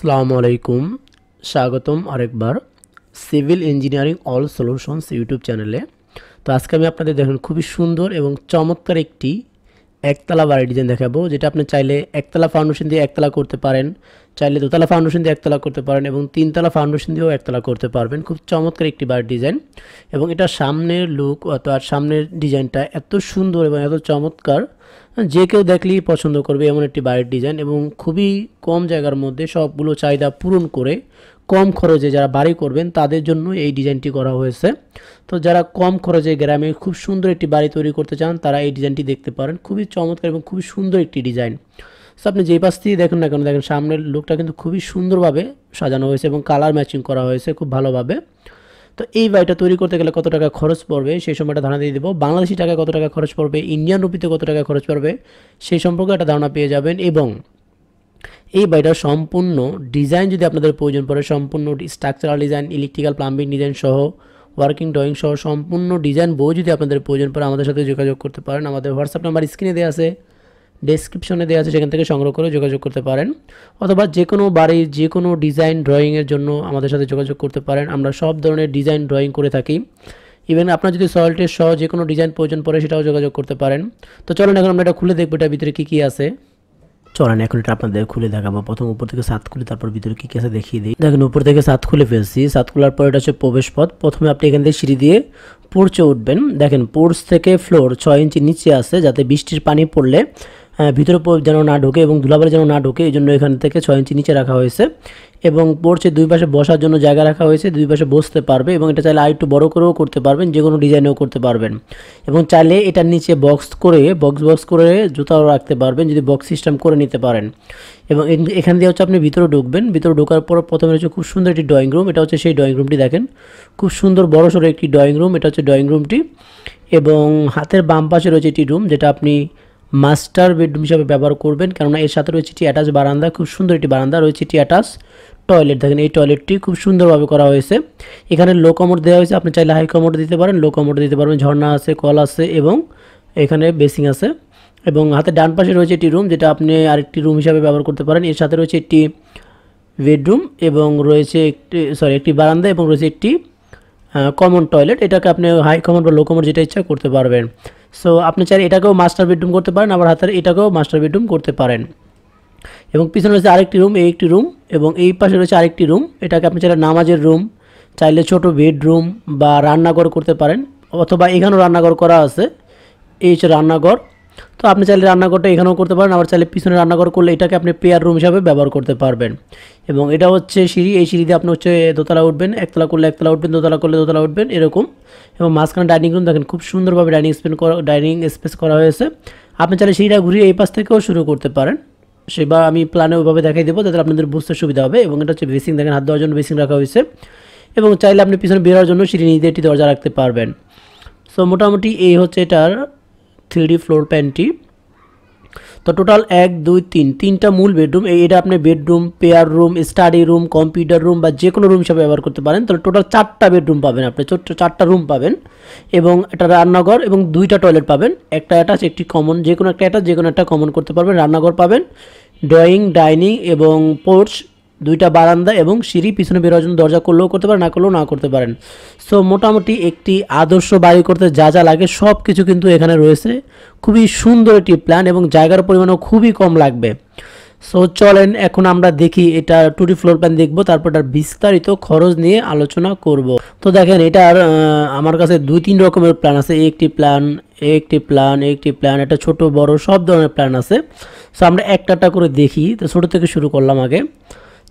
আসসালামু আলাইকুম, স্বাগতম আরেকবার civil engineering all solutions YouTube চ্যানেলে। তো আজকে আমি আপনাদের দেখুন খুবই সুন্দর এবং চমৎকার একটি একতলা বাড়ি ডিজাইন দেখাবো, যেটা আপনি চাইলে একতলা ফাউন্ডেশন দিয়ে একতলা করতে পারেন, চাইলে দোতলা ফাউন্ডেশন দিয়ে একতলা করতে পারেন এবং তিনতলা ফাউন্ডেশন দিয়েও একতলা করতে পারবেন। খুব চমৎকার একটি বাড়ির ডিজাইন এবং এটা সামনের লুক অর্থাৎ সামনের ডিজাইনটা এত সুন্দর এবং এত চমৎকার, যে কেউ দেখলেই পছন্দ করবে এমন একটি বাড়ির ডিজাইন এবং খুবই কম জায়গার মধ্যে সবগুলো চাহিদা পূরণ করে কম খরচে যারা বাড়ি করবেন তাদের জন্য এই ডিজাইনটি করা হয়েছে। তো যারা কম খরচে গ্রামে খুব সুন্দর একটি বাড়ি তৈরি করতে চান তারা এই ডিজাইনটি দেখতে পারেন। খুবই চমৎকার এবং খুবই সুন্দর একটি ডিজাইন। সো আপনি যেই পাশ থেকে দেখুন না কেন, দেখেন সামনের লুকটা কিন্তু খুবই সুন্দরভাবে সাজানো হয়েছে এবং কালার ম্যাচিং করা হয়েছে খুব ভালোভাবে। তো এই বাড়িটা তৈরি করতে গেলে কত টাকা খরচ পড়বে সেই সময়টা ধারণা দিয়ে দেবো। বাংলাদেশি টাকায় কত টাকা খরচ পড়বে, ইন্ডিয়ান রুপিতে কত টাকা খরচ পড়বে সেই সম্পর্কে একটা ধারণা পেয়ে যাবেন। এবং এই বাড়িটার সম্পূর্ণ ডিজাইন যদি আপনাদের প্রয়োজন পড়ে, সম্পূর্ণ structural design, electrical plumbing design সহ, ওয়ার্কিং ড্রয়িং সহ সম্পূর্ণ ডিজাইন বই যদি আপনাদের প্রয়োজন পড়ে আমাদের সাথে যোগাযোগ করতে পারেন। আমাদের হোয়াটসঅ্যাপ নাম্বার স্ক্রিনে দেওয়া আছে, ডেসক্রিপশনে দেওয়া আছে, সেখান থেকে সংগ্রহ করে যোগাযোগ করতে পারেন। অথবা যে কোনো বাড়ির যে কোনো ডিজাইন ড্রয়িংয়ের জন্য আমাদের সাথে যোগাযোগ করতে পারেন। আমরা সব ধরনের ডিজাইন ড্রয়িং করে থাকি। ইভেন আপনার যদি সয়েল টেস্ট সহ যে কোনো ডিজাইন প্রয়োজন পড়ে সেটাও যোগাযোগ করতে পারেন। তো চলেন এখন আমরা এটা খুলে দেখবো এটার ভিতরে কী কী আছে। চলেন এখন এটা আপনাদের খুলে দেখাবো। প্রথম উপর থেকে ছাদ খুলে তারপর ভিতরে কী কী আছে দেখিয়ে দিই। দেখেন উপর থেকে ছাদ খুলে ফেলছি। ছাদ খোলার পর এটা হচ্ছে প্রবেশ পথ। প্রথমে আপনি এখান থেকে সিঁড়ি দিয়ে পোর্চে উঠবেন। দেখেন পোর্চ থেকে ফ্লোর 6 ইঞ্চি নিচে আছে, যাতে বৃষ্টির পানি পড়লে ভিতরে যেন না ঢোকে এবং ধুলাবালি যেন না ঢোকে, এই জন্য এখান থেকে 6 ইঞ্চি নিচে রাখা হয়েছে। এবং পোর্চে দুই পাশে বসার জন্য জায়গা রাখা হয়েছে, দুই পাশে বসতে পারবে এবং এটা চাইলে আরেকটু বড় করেও করতে পারবেন, যে কোনো ডিজাইনেও করতে পারবেন। এবং চাইলে এটার নিচে বক্স করে জুতাও রাখতে পারবেন যদি বক্স সিস্টেম করে নিতে পারেন। এবং এখান দিয়ে হচ্ছে আপনি ভিতরে ঢুকবেন। ভিতরে ঢোকার পর প্রথমে হচ্ছে খুব সুন্দর একটি ড্রয়িং রুম। এটা হচ্ছে সেই ড্রয়িং রুমটি, দেখেন খুব সুন্দর বড়সড় একটি ড্রয়িং রুম। এটা হচ্ছে ড্রয়িং রুমটি এবং হাতের বাম পাশে রয়েছে একটি রুম, যেটা আপনি মাস্টার বেডরুম হিসাবে ব্যবহার করবেন, কেননা এর সাথে রয়েছে একটি অ্যাটাচ বারান্দা। খুব সুন্দর একটি বারান্দা রয়েছে, একটি অ্যাটাচ টয়লেট। দেখেন এই টয়লেটটি খুব সুন্দরভাবে করা হয়েছে। এখানে লো কমোড দেওয়া হয়েছে, আপনি চাইলে হাই কমোড দিতে পারেন, লো কমোড দিতে পারবেন। ঝর্ণা আছে, কল আছে এবং এখানে বেসিং আছে। এবং হাতের ডান পাশে রয়েছে একটি রুম, যেটা আপনি আরেকটি রুম হিসাবে ব্যবহার করতে পারেন। এর সাথে রয়েছে একটি বেডরুম এবং রয়েছে একটি বারান্দা এবং রয়েছে একটি কমন টয়লেট। এটাকে আপনি হাই কমোড বা লো কমোড যেটা ইচ্ছা করতে পারবেন। সো আপনি চাইলে এটাকেও মাস্টার বেডরুম করতে পারেন, আবার হাতের এটাকেও মাস্টার বেডরুম করতে পারেন। এবং পিছনে রয়েছে আরেকটি রুম, এই একটি রুম এবং এই পাশে রয়েছে আরেকটি রুম। এটাকে আপনি চাইলে নামাজের রুম, চাইলে ছোট বেডরুম বা রান্নাঘর করতে পারেন। অথবা এখানেও রান্নাঘর করা আছে, এই হচ্ছে রান্নাঘর। তো আপনি চাইলে রান্নাঘরটা এখানেও করতে পারেন, আবার চাইলে পিছনে রান্নাঘর করলে এটাকে আপনি পেয়ার রুম হিসাবে ব্যবহার করতে পারবেন। এবং এটা হচ্ছে সিঁড়ি, এই সিঁড়িতে আপনি হচ্ছে দোতলা উঠবেন, একতলা করলে একতলা উঠবেন, দোতলা করলে দোতলা উঠবেন এরকম। এবং মাঝখানে ডাইনিং রুম, দেখেন খুব সুন্দরভাবে ডাইনিং স্পেস করা হয়েছে। আপনি চাইলে সিঁড়িটা ঘুরিয়ে এই পাশ থেকেও শুরু করতে পারেন, সেবার আমি প্ল্যানে ওইভাবে দেখাই দেবো যাতে আপনাদের বুঝতে সুবিধা হবে। এবং এটা হচ্ছে বেসিং, দেখেন হাত দেওয়ার জন্য বেসিং রাখা হয়েছে। এবং চাইলে আপনি পিছনে বেরোর জন্য সিঁড়ি নিজে একটি দরজা রাখতে পারবেন। সো মোটামুটি এই হচ্ছে এটার 3D ফ্লোর প্ল্যানটি। তো টোটাল 1 2 3 তিনটা মূল বেডরুম। এটা আপনি bedroom, pair room, study room, computer room বা যে কোনো রুম হিসাবে ব্যবহার করতে পারেন। তাহলে টোটাল 4টা বেডরুম পাবেন, আপনি ছোট্ট 4টা রুম পাবেন এবং একটা রান্নাঘর এবং 2টা টয়লেট পাবেন। একটা অ্যাটাচ, একটি কমন, যে কোনো একটা অ্যাটাচ যে কোনো একটা কমন করতে পারবেন। রান্নাঘর পাবেন, ড্রয়িং, ডাইনিং এবং পোর্চ, 2টা বারান্দা এবং সিঁড়ি। পিছনে বেরোর জন্য দরজা করলেও করতে পারেন, না করলেও না করতে পারেন। সো মোটামুটি একটি আদর্শ বাড়ি করতে যা যা লাগে সব কিছু কিন্তু এখানে রয়েছে। খুবই সুন্দর একটি প্ল্যান এবং জায়গার পরিমাণও খুবই কম লাগবে। সো চলেন এখন আমরা দেখি এটা 2D ফ্লোর প্ল্যান দেখবো, তারপর এটার বিস্তারিত খরচ নিয়ে আলোচনা করব। তো দেখেন এটার আমার কাছে 2-3 রকমের প্ল্যান আছে। একটি প্ল্যান, একটা ছোট বড় সব ধরনের প্ল্যান আছে। সো আমরা একটা করে দেখি। তো ছোটো থেকে শুরু করলাম আগে।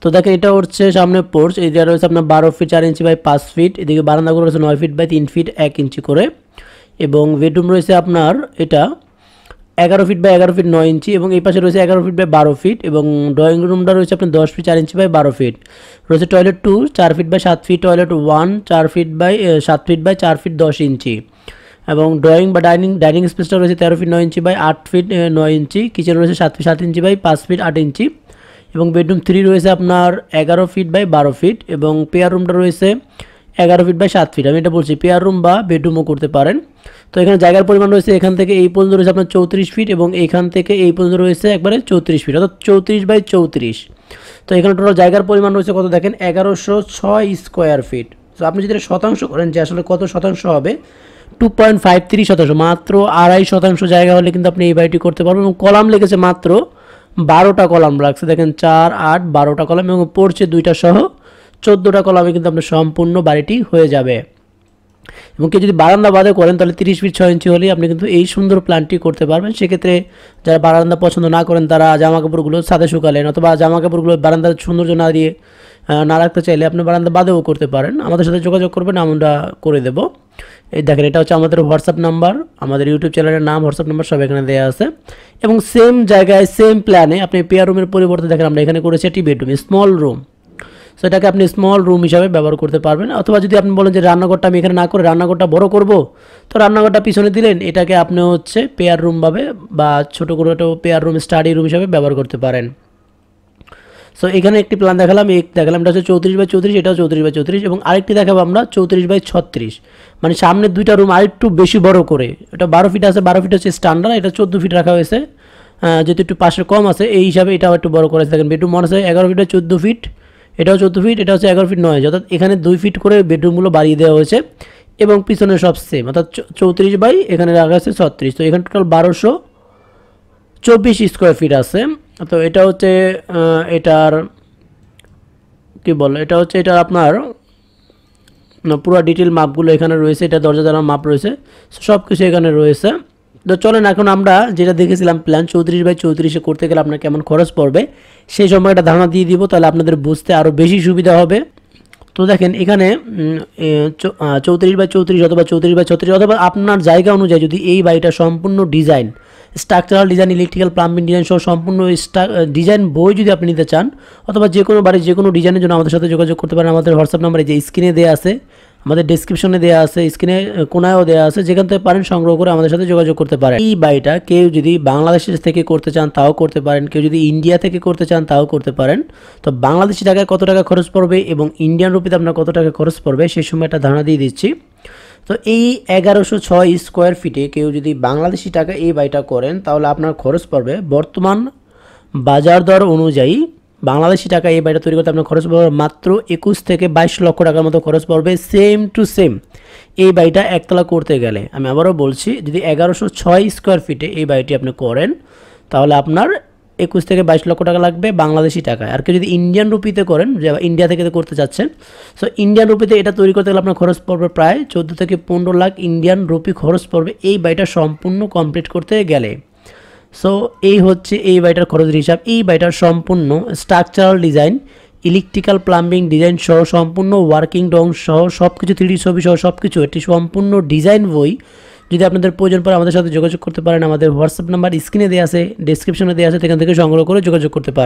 তো দেখেন এটা হচ্ছে সামনে পোর্চ, এই জায়গা রয়েছে আপনার 12 ফিট 4 ইঞ্চি বাই 5 ফিট। এদিকে বারান্দাগুলো রয়েছে 9 ফিট বাই 3 ফিট 1 ইঞ্চি করে। এবং বেডরুম রয়েছে আপনার এটা 11 ফিট বাই 11 ফিট 9 ইঞ্চি এবং এই পাশে রয়েছে 11 ফিট বাই 12 ফিট। এবং ড্রয়িং রুমটা রয়েছে আপনার 10 ফিট 4 ইঞ্চি বাই 12 ফিট। রয়েছে toilet 2 4 feet by 7 feet, toilet 1 4 feet by 7 feet by 4 feet 10 inch. এবং ড্রয়িং বা ডাইনিং স্পেসটা রয়েছে 13 feet 9 inch by 8 feet 9 inch. Kitchen রয়েছে 7 feet 7 inch by 5 feet 8 inch. এবং বেডরুম 3 রয়েছে আপনার 11 ফিট বাই 12 ফিট। এবং পেয়ার রুমটা রয়েছে 11 ফিট বাই 7 ফিট। আমি এটা বলছি পেয়ার রুম বা বেডরুমও করতে পারেন। তো এখানে জায়গার পরিমাণ রয়েছে এখান থেকে এই পর্যন্ত রয়েছে আপনার 34 ফিট এবং এইখান থেকে এই পর্যন্ত রয়েছে একবারে 34 ফিট, অর্থাৎ 34 বাই 34। তো এখানে টোটাল জায়গার পরিমাণ রয়েছে কত দেখেন, 1106 স্কোয়ার ফিট। তো আপনি যদি শতাংশ করেন যে আসলে কত শতাংশ হবে, 2.53 শতাংশ, মাত্র 2.5 শতাংশ জায়গা হলে কিন্তু আপনি এই বাড়িটি করতে পারবেন। এবং কলাম লেগেছে মাত্র 12টা কলাম লাগছে, দেখেন 4, 8, 12টা কলাম এবং পড়ছে 2টা সহ 14টা কলামে কিন্তু আপনার সম্পূর্ণ বাড়িটি হয়ে যাবে। এবং কেউ যদি বারান্দা বাদে করেন তাহলে 30 ফিট 6 ইঞ্চি হলেই আপনি কিন্তু এই সুন্দর প্ল্যানটি করতে পারবেন। সেক্ষেত্রে যারা বারান্দা পছন্দ না করেন তারা জামা কাপড়গুলো ছাদে শুকালেন, অথবা জামা কাপড়গুলো বারান্দার সৌন্দর্য না দিয়ে না রাখতে চাইলে আপনি বারান্দা বাদেও করতে পারেন। আমাদের সাথে যোগাযোগ করবেন, আমরা করে দেব। এই দেখেন এটা হচ্ছে আমাদের হোয়াটসঅ্যাপ নাম্বার, আমাদের ইউটিউব চ্যানেলের নাম, হোয়াটসঅ্যাপ নাম্বার সব এখানে দেওয়া আছে। এবং সেম জায়গায় সেম প্ল্যানে আপনি পেয়ার রুমের পরিবর্তে দেখেন আমরা এখানে করেছি একটি বেডরুম, স্মল রুম। সো এটাকে আপনি স্মল রুম হিসাবে ব্যবহার করতে পারবেন। অথবা যদি আপনি বলেন যে রান্নাঘরটা আমি এখানে না করে রান্নাঘরটা বড় করব, তো রান্নাঘরটা পিছনে দিলেন, এটাকে আপনি হচ্ছে পেয়ার রুম ভাবে বা ছোটো করে একটা পেয়ার রুম, স্টাডি রুম হিসাবে ব্যবহার করতে পারেন। সো এখানে একটি প্ল্যান দেখালাম, এটা হচ্ছে 34 বাই 34, এটাও 34 বাই 34 এবং আরেকটি দেখাবো আমরা 34 বাই 36, মানে সামনে দুইটা রুম আরেকটু বেশি বড় করে। এটা 12 ফিট আছে, 12 ফিট হচ্ছে স্ট্যান্ডার্ড, এটা 14 ফিট রাখা হয়েছে, যেহেতু একটু পাশে কম আছে এই হিসাবে এটাও একটু বড় করে। দেখেন বেডরুম আছে 11 ফিট 14 ফিট, এটাও 14 ফিট, এটা হচ্ছে 11 ফিট 9, অর্থাৎ এখানে 2 ফিট করে বেডরুমগুলো বাড়িয়ে দেওয়া হয়েছে এবং পিছনে সব সেম, অর্থাৎ 34 বাই এখানে রাখা আছে 36। তো এখানে টোটাল 1224 স্কোয়ার ফিট আছে। তো এটা হচ্ছে এটার কী বলে, এটা হচ্ছে এটার আপনার পুরো ডিটেল মাপগুলো এখানে রয়েছে, এটা দরজা জানার মাপ রয়েছে, সব কিছু এখানে রয়েছে। তো চলেন এখন আমরা যেটা দেখেছিলাম প্ল্যান 34 বাই 34 করতে গেলে আপনার কেমন খরচ পড়বে সেই সময় একটা ধারণা দিয়ে দিব, তাহলে আপনাদের বুঝতে আরও বেশি সুবিধা হবে। তো দেখেন এখানে 34 বাই 34 অথবা 34 বাই 36 অথবা আপনার জায়গা অনুযায়ী যদি এই বাড়িটা সম্পূর্ণ design, structural design, electrical, plumbing design সহ সম্পূর্ণ ডিজাইন বই যদি আপনি নিতে চান, অথবা যে কোনো বাড়ির যে কোনো ডিজাইনের জন্য আমাদের সাথে যোগাযোগ করতে পারেন। আমাদের হোয়াটসঅ্যাপ নাম্বারে যে স্ক্রিনে দেওয়া আছে, আমাদের ডেসক্রিপশনে দেওয়া আছে, স্ক্রিনে কোনায়ও দেওয়া আছে, যেখান থেকে পারেন সংগ্রহ করে আমাদের সাথে যোগাযোগ করতে পারেন। এই বাড়িটা কেউ যদি বাংলাদেশের থেকে করতে চান তাও করতে পারেন, কেউ যদি ইন্ডিয়া থেকে করতে চান তাও করতে পারেন। তো বাংলাদেশি টাকায় কত টাকা খরচ পড়বে এবং ইন্ডিয়ান রুপিতে আপনার কত টাকা খরচ পড়বে সেই সময় একটা ধারণা দিয়ে দিচ্ছি। তো এই 1106 স্কোয়ার ফিটে কেউ যদি বাংলাদেশি টাকা এই বাড়িটা করেন তাহলে আপনার খরচ পড়বে বর্তমান বাজার দর অনুযায়ী বাংলাদেশি টাকা এই বাড়িটা তৈরি করতে আপনার খরচ পড়বে মাত্র 21 থেকে 22 লক্ষ টাকার মতো খরচ পড়বে, সেম টু সেম এই বাড়িটা একতলা করতে গেলে। আমি আবারও বলছি, যদি 1106 স্কোয়ার ফিটে এই বাড়িটি আপনি করেন তাহলে আপনার 21 থেকে 22 লক্ষ টাকা লাগবে বাংলাদেশি টাকায়। আর কেউ যদি ইন্ডিয়ান রুপিতে করেন, যে ইন্ডিয়া থেকে করতে চাচ্ছেন, সো ইন্ডিয়ান রুপিতে এটা তৈরি করতে গেলে আপনার খরচ পড়বে প্রায় 14 থেকে 15 লাখ ইন্ডিয়ান রুপি খরচ পড়বে এই বাড়িটা সম্পূর্ণ কমপ্লিট করতে গেলে। সো এই হচ্ছে এই বাড়িটার খরচের হিসাব। এই বাড়িটার সম্পূর্ণ structural design, electrical, plumbing design সহ সম্পূর্ণ ওয়ার্কিং ডং সহ সব কিছু, 3D ছবি সহ সব কিছু, একটি সম্পূর্ণ ডিজাইন বই যদি আপনাদের প্রয়োজন পড়ে আমাদের সাথে যোগাযোগ করতে পারেন। আমাদের হোয়াটসঅ্যাপ নাম্বার স্ক্রিনে দেওয়া আছে, ডেসক্রিপশনে দেওয়া আছে, সেখান থেকে সংগ্রহ করে যোগাযোগ করতে পারেন।